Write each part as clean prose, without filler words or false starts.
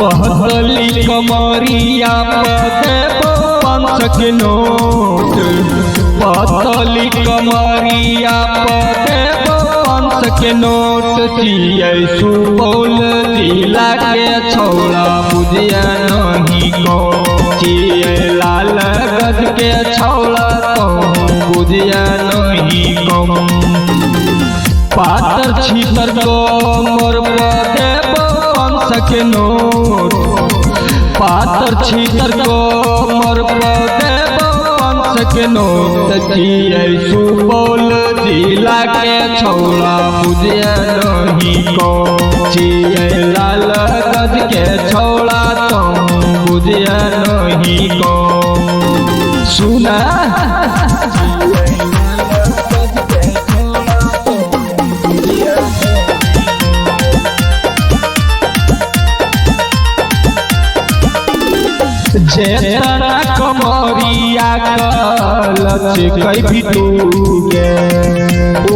पहली कमरिया पे 500 के नोट, पहली कमरिया पे 500 के नोट। जिये सुपौल जिला के छौड़ा बुझिया नहीं को, जिये लालगंज के छौड़ा कहूँ बुझिया नहीं कम। पातर छीतर को मोर पे 500 के नोट, पातर छीतर को मोर पे 500 के नोट। जिये सुपौल जिला के छौड़ा बुझिया नहीं को, जिये लालगंज के छौड़ा कहूँ बुझिया नहीं को। सुना जेतना कमरिया कलच कई भी तूगे,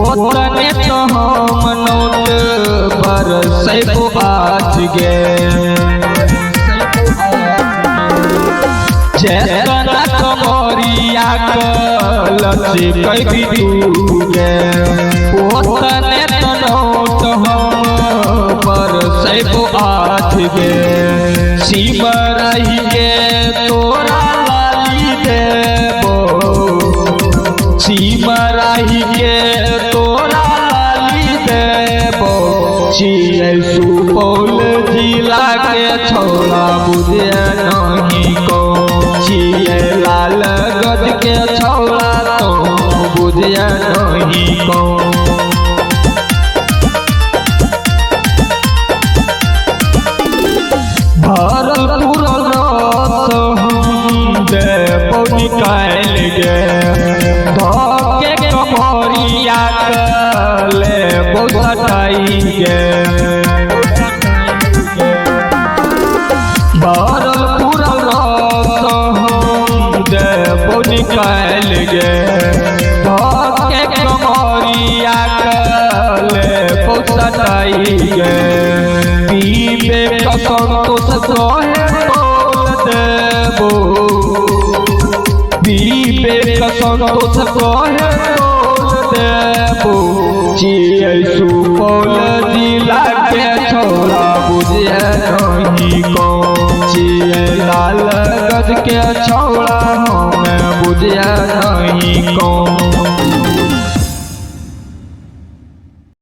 ओतने तो हम नोट पर सैको आज गे। जेतना कमरिया कलच कई भी तूगे, ओतने तो नोट हम पर सैको आज गे। सिमरही के तोरा लाली देबो, सिमरही के तोरा लाली देबो। जिये सुपौल जिला के छौड़ा बुझिया नहीं को, जिये लालगंज के छौड़ा तो बुझिया नहीं को। भरल पूरल रस हम देबो निकाल गे, धके कमरिया लेबो सटाई गे। भरल पूरल रस हम देबो निकाल गे, धके कमरिया लेबो सटाई गे। पीबे संतोष कहे बोल देबो, पीबे संतोष कहे बोल देबो। जिये सुपौल जिला के छौड़ा बुझिया नहीं को, जिये लालगंज के छौड़ा हमें बुझिया नहीं को।